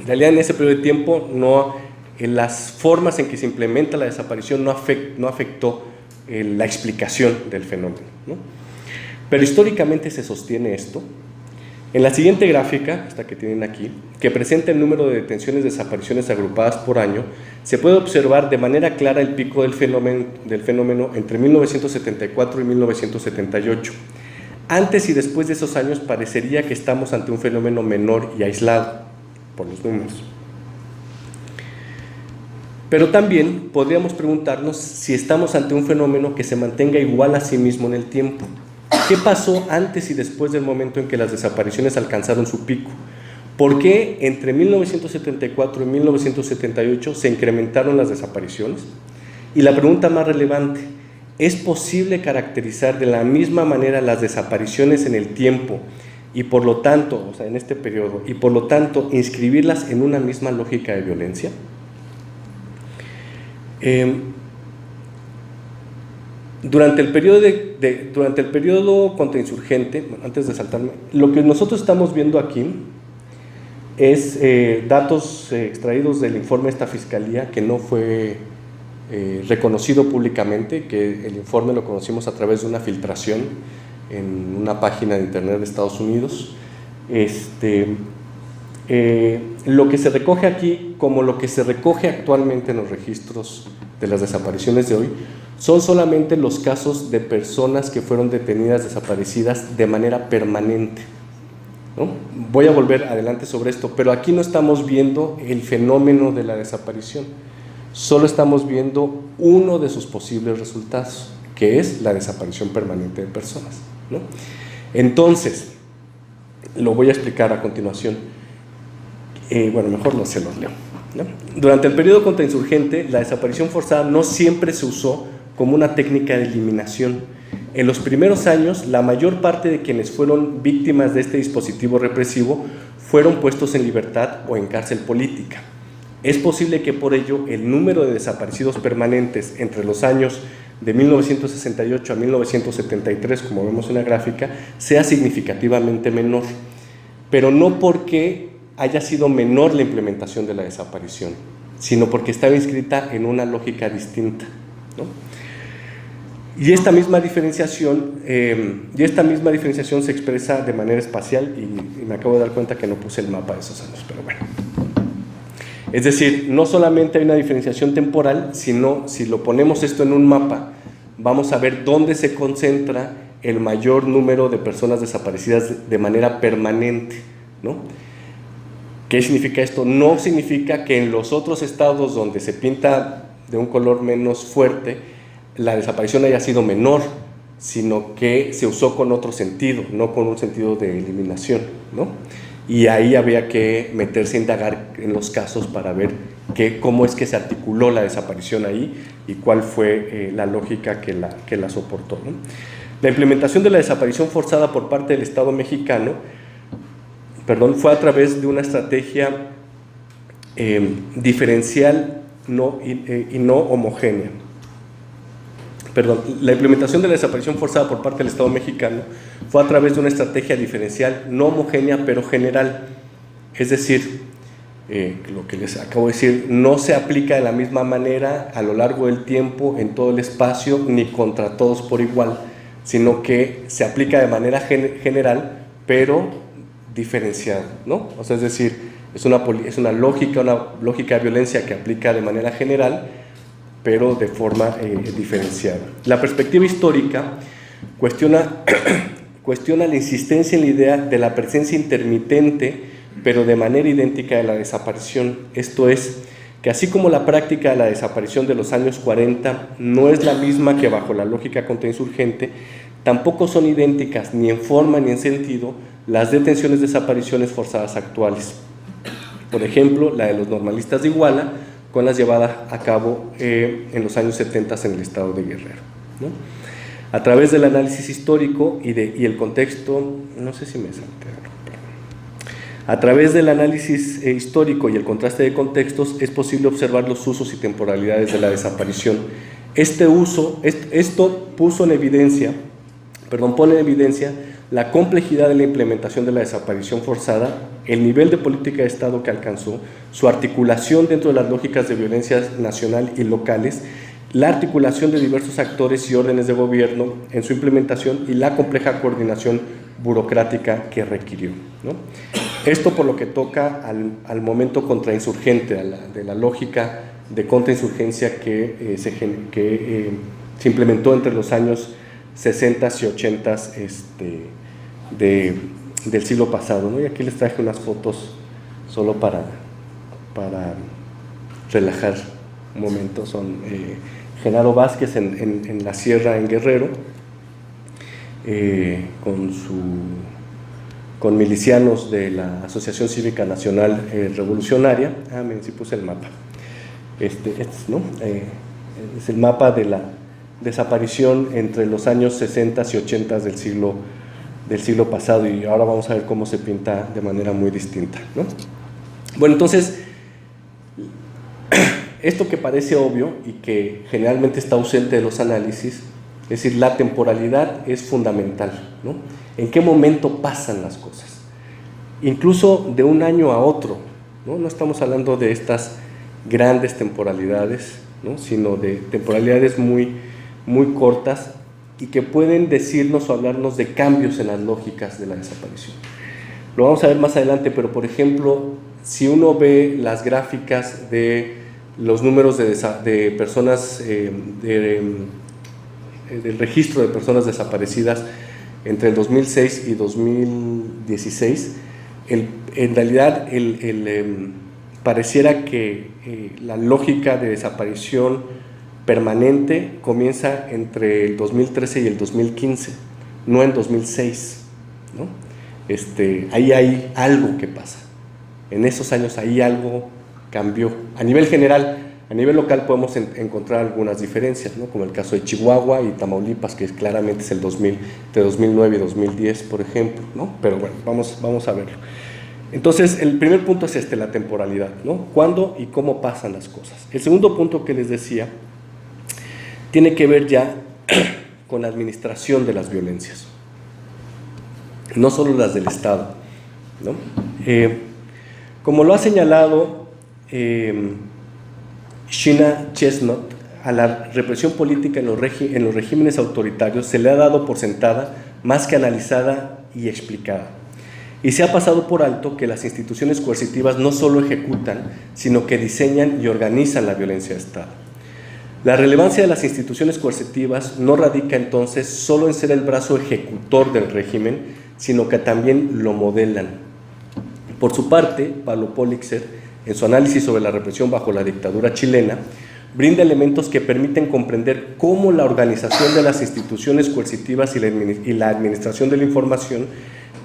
En realidad, en ese periodo de tiempo, en las formas en que se implementa la desaparición no afectó la explicación del fenómeno, ¿no? Pero históricamente se sostiene esto. En la siguiente gráfica, esta que tienen aquí, que presenta el número de detenciones y desapariciones agrupadas por año, se puede observar de manera clara el pico del fenómeno entre 1974 y 1978. Antes y después de esos años parecería que estamos ante un fenómeno menor y aislado, por los números. Pero también podríamos preguntarnos si estamos ante un fenómeno que se mantenga igual a sí mismo en el tiempo. ¿Qué pasó antes y después del momento en que las desapariciones alcanzaron su pico? ¿Por qué entre 1974 y 1978 se incrementaron las desapariciones? Y la pregunta más relevante, ¿es posible caracterizar de la misma manera las desapariciones en el tiempo y por lo tanto, o sea, en este periodo, y por lo tanto inscribirlas en una misma lógica de violencia? Durante el periodo contrainsurgente, antes de saltarme, lo que nosotros estamos viendo aquí es datos extraídos del informe de esta fiscalía que no fue reconocido públicamente, que el informe lo conocimos a través de una filtración en una página de internet de Estados Unidos. Lo que se recoge aquí, como lo que se recoge actualmente en los registros de las desapariciones de hoy, son solamente los casos de personas que fueron detenidas, desaparecidas de manera permanente, ¿no? Voy a volver adelante sobre esto, pero aquí no estamos viendo el fenómeno de la desaparición, solo estamos viendo uno de sus posibles resultados, que es la desaparición permanente de personas, ¿no? Entonces, lo voy a explicar a continuación. Bueno, mejor no se los leo, ¿no? Durante el periodo contrainsurgente, la desaparición forzada no siempre se usó como una técnica de eliminación. En los primeros años, la mayor parte de quienes fueron víctimas de este dispositivo represivo fueron puestos en libertad o en cárcel política. Es posible que por ello el número de desaparecidos permanentes entre los años de 1968 a 1973, como vemos en la gráfica, sea significativamente menor, pero no porque haya sido menor la implementación de la desaparición, sino porque estaba inscrita en una lógica distinta, ¿no? Y esta misma diferenciación se expresa de manera espacial, y me acabo de dar cuenta que no puse el mapa de esos años, pero bueno. Es decir, no solamente hay una diferenciación temporal, sino si lo ponemos esto en un mapa, vamos a ver dónde se concentra el mayor número de personas desaparecidas de manera permanente, ¿no? ¿Qué significa esto? No significa que en los otros estados donde se pinta de un color menos fuerte, la desaparición haya sido menor, sino que se usó con otro sentido, no con un sentido de eliminación, ¿no? Y ahí había que meterse a indagar en los casos para ver cómo es que se articuló la desaparición ahí y cuál fue la lógica que la soportó, ¿no? La implementación de la desaparición forzada por parte del Estado mexicano, fue a través de una estrategia diferencial y no homogénea. La implementación de la desaparición forzada por parte del Estado mexicano fue a través de una estrategia diferencial, no homogénea, pero general. Es decir, lo que les acabo de decir, no se aplica de la misma manera a lo largo del tiempo, en todo el espacio, ni contra todos por igual, sino que se aplica de manera general, pero diferenciada, ¿no? O sea, es decir, es una lógica de violencia que aplica de manera general, pero de forma diferenciada. La perspectiva histórica cuestiona la insistencia en la idea de la presencia intermitente, pero de manera idéntica de la desaparición. Esto es, que así como la práctica de la desaparición de los años 40 no es la misma que bajo la lógica contrainsurgente, tampoco son idénticas ni en forma ni en sentido las detenciones, desapariciones forzadas actuales. Por ejemplo, la de los normalistas de Iguala, con las llevadas a cabo en los años 70 en el estado de Guerrero, ¿no? A través del análisis histórico y el contexto, no sé si me salté, a través del análisis histórico y el contraste de contextos es posible observar los usos y temporalidades de la desaparición. Esto pone en evidencia la complejidad de la implementación de la desaparición forzada, el nivel de política de Estado que alcanzó, su articulación dentro de las lógicas de violencia nacional y locales, la articulación de diversos actores y órdenes de gobierno en su implementación y la compleja coordinación burocrática que requirió, ¿no? Esto por lo que toca al momento contrainsurgente, de la lógica de contrainsurgencia que se implementó entre los años 60 y 80 del siglo pasado, ¿no? Y aquí les traje unas fotos solo para relajar un momento. Son Genaro Vázquez en la sierra en Guerrero, con milicianos de la Asociación Cívica Nacional Revolucionaria. Miren, sí puse el mapa. ¿No? Es el mapa de la desaparición entre los años 60 y 80 del siglo pasado, y ahora vamos a ver cómo se pinta de manera muy distinta, ¿no? Bueno, entonces, esto que parece obvio y que generalmente está ausente de los análisis, es decir, la temporalidad es fundamental, ¿no? ¿En qué momento pasan las cosas? Incluso de un año a otro, ¿no? No estamos hablando de estas grandes temporalidades, ¿no? Sino de temporalidades muy cortas y que pueden decirnos o hablarnos de cambios en las lógicas de la desaparición. Lo vamos a ver más adelante, pero por ejemplo, si uno ve las gráficas de los números de personas, del registro de personas desaparecidas entre el 2006 y 2016, en realidad pareciera que la lógica de desaparición permanente comienza entre el 2013 y el 2015, no en 2006, ¿no? Ahí hay algo que pasa. En esos años ahí algo cambió. A nivel general, a nivel local podemos encontrar algunas diferencias, ¿no? Como el caso de Chihuahua y Tamaulipas, que claramente es de 2009 y 2010, por ejemplo, ¿no? Pero bueno, vamos a verlo. Entonces, el primer punto es la temporalidad, ¿no? ¿Cuándo y cómo pasan las cosas? El segundo punto que les decía tiene que ver ya con la administración de las violencias, no solo las del Estado, ¿no? Como lo ha señalado Sheena Chestnut, a la represión política en los regímenes autoritarios se le ha dado por sentada más que analizada y explicada. Y se ha pasado por alto que las instituciones coercitivas no solo ejecutan, sino que diseñan y organizan la violencia de Estado. La relevancia de las instituciones coercitivas no radica entonces solo en ser el brazo ejecutor del régimen, sino que también lo modelan. Por su parte, Pablo Polixer, en su análisis sobre la represión bajo la dictadura chilena, brinda elementos que permiten comprender cómo la organización de las instituciones coercitivas y la administración de la información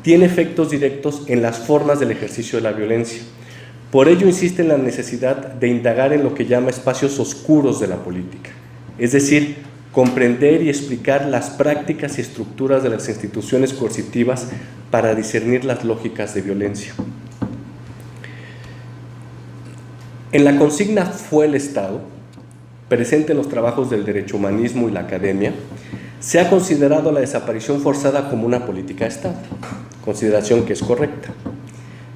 tiene efectos directos en las formas del ejercicio de la violencia. Por ello insiste en la necesidad de indagar en lo que llama espacios oscuros de la política, es decir, comprender y explicar las prácticas y estructuras de las instituciones coercitivas para discernir las lógicas de violencia. En la consigna "Fue el Estado", presente en los trabajos del derecho humanismo y la academia, se ha considerado la desaparición forzada como una política de Estado, consideración que es correcta.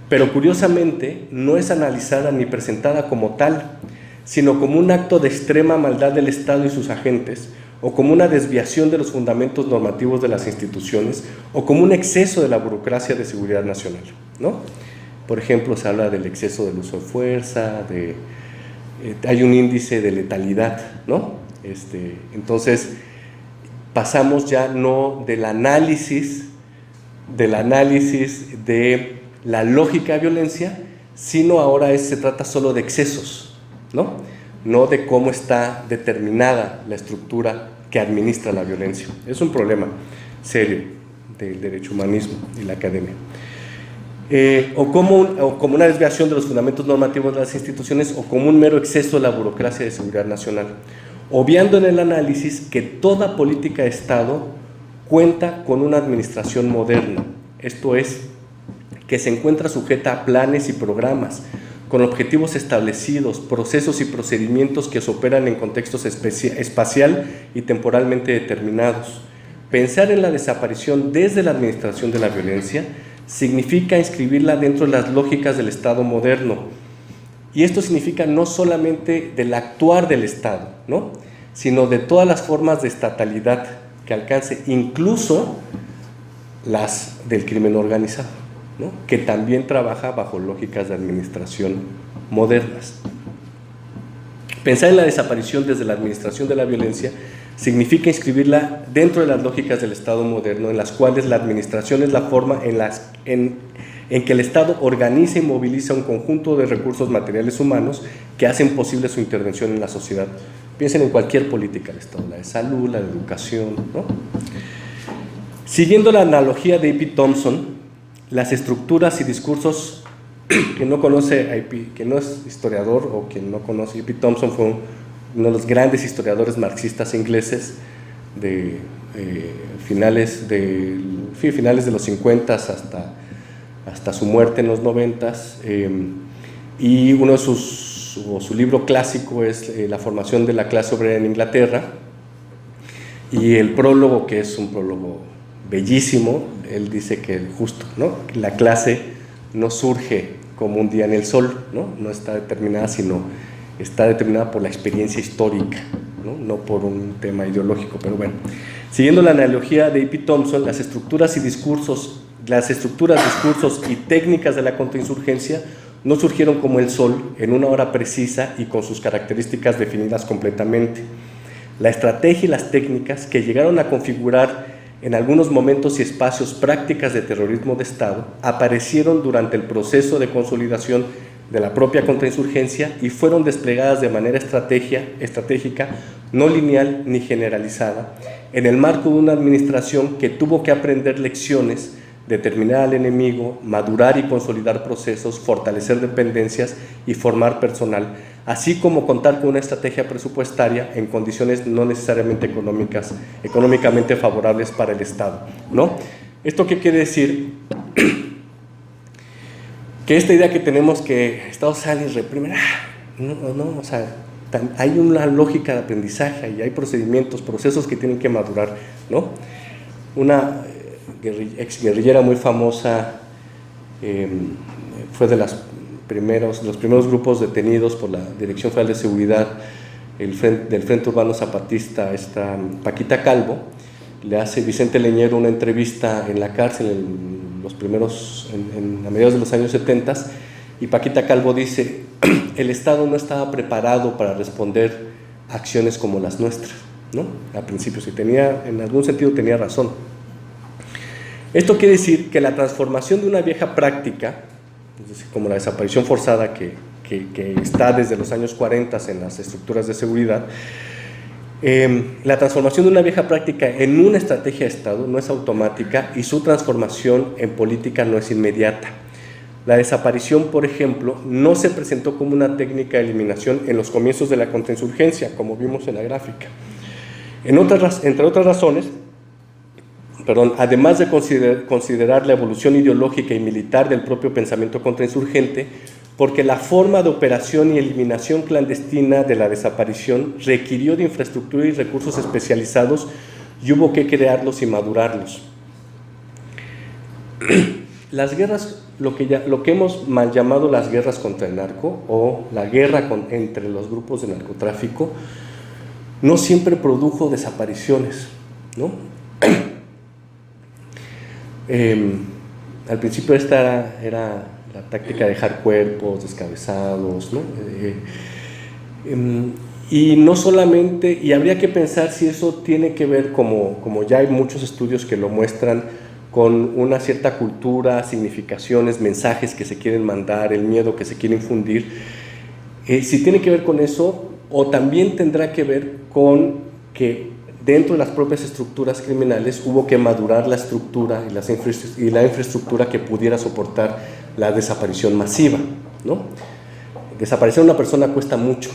Pero curiosamente no es analizada ni presentada como tal, sino como un acto de extrema maldad del Estado y sus agentes, o como una desviación de los fundamentos normativos de las instituciones, o como un exceso de la burocracia de seguridad nacional, ¿no? Por ejemplo, se habla del exceso del uso de fuerza, hay un índice de letalidad, ¿no? Entonces, pasamos ya no del análisis de la lógica de violencia, sino ahora se trata solo de excesos, ¿no? No de cómo está determinada la estructura que administra la violencia. Es un problema serio del derecho humanismo y la academia. O como una desviación de los fundamentos normativos de las instituciones, o como un mero exceso de la burocracia de seguridad nacional, obviando en el análisis que toda política de Estado cuenta con una administración moderna, esto es, que se encuentra sujeta a planes y programas, con objetivos establecidos, procesos y procedimientos que se operan en contextos espacial y temporalmente determinados. pensar en la desaparición desde la administración de la violencia significa inscribirla dentro de las lógicas del Estado moderno. Y esto significa no solamente del actuar del Estado, ¿no?, sino de todas las formas de estatalidad que alcance, incluso las del crimen organizado, ¿no?, que también trabaja bajo lógicas de administración modernas. Pensar en la desaparición desde la administración de la violencia significa inscribirla dentro de las lógicas del Estado moderno, en las cuales la administración es la forma en que el Estado organiza y moviliza un conjunto de recursos materiales humanos que hacen posible su intervención en la sociedad. Piensen en cualquier política del Estado, la de salud, la de educación, ¿no? Siguiendo la analogía de E.P. Thompson, las estructuras y discursos, quien no conoce a E.P., que no es historiador o quien no conoce, E.P. Thompson fue uno de los grandes historiadores marxistas ingleses de finales de los 50 hasta su muerte en los 90, y uno de su libro clásico es La formación de la clase obrera en Inglaterra, y el prólogo, que es un prólogo bellísimo, él dice que justo, ¿no?, la clase no surge como un día en el sol, no está determinada, sino está determinada por la experiencia histórica, no por un tema ideológico. Pero bueno, siguiendo la analogía de E.P. Thompson, las estructuras, discursos y técnicas de la contrainsurgencia no surgieron como el sol en una hora precisa y con sus características definidas completamente. La estrategia y las técnicas que llegaron a configurar en algunos momentos y espacios prácticas de terrorismo de Estado aparecieron durante el proceso de consolidación de la propia contrainsurgencia y fueron desplegadas de manera estratégica, no lineal ni generalizada, en el marco de una administración que tuvo que aprender lecciones, determinar al enemigo, madurar y consolidar procesos, fortalecer dependencias y formar personal, así como contar con una estrategia presupuestaria en condiciones no necesariamente económicamente favorables para el Estado, ¿no? ¿Esto qué quiere decir? Que esta idea que tenemos que el Estado sale y reprime, o sea, hay una lógica de aprendizaje y hay procesos que tienen que madurar, ¿no? Una exguerrillera muy famosa, fue de los primeros grupos detenidos por la Dirección Federal de Seguridad del Frente Urbano Zapatista, Paquita Calvo. Le hace Vicente Leñero una entrevista en la cárcel a mediados de los años 70, y Paquita Calvo dice: el Estado no estaba preparado para responder acciones como las nuestras, ¿no? Al principio, en algún sentido tenía razón. Esto quiere decir que la transformación de una vieja práctica, es decir, como la desaparición forzada que está desde los años 40 en las estructuras de seguridad, la transformación de una vieja práctica en una estrategia de Estado no es automática y su transformación en política no es inmediata. La desaparición, por ejemplo, no se presentó como una técnica de eliminación en los comienzos de la contrainsurgencia, como vimos en la gráfica. Entre otras razones, además de considerar la evolución ideológica y militar del propio pensamiento contrainsurgente, porque la forma de operación y eliminación clandestina de la desaparición requirió de infraestructura y recursos especializados y hubo que crearlos y madurarlos. Las guerras, lo que hemos mal llamado las guerras contra el narco o la guerra entre los grupos de narcotráfico, no siempre produjo desapariciones, ¿no? Al principio esta era la táctica de dejar cuerpos descabezados, ¿no? Y no solamente, y habría que pensar si eso tiene que ver, como ya hay muchos estudios que lo muestran, con una cierta cultura, significaciones, mensajes que se quieren mandar, el miedo que se quiere infundir, si tiene que ver con eso, o también tendrá que ver con que dentro de las propias estructuras criminales hubo que madurar la estructura y la infraestructura que pudiera soportar la desaparición masiva, ¿no? Desaparecer a una persona cuesta mucho,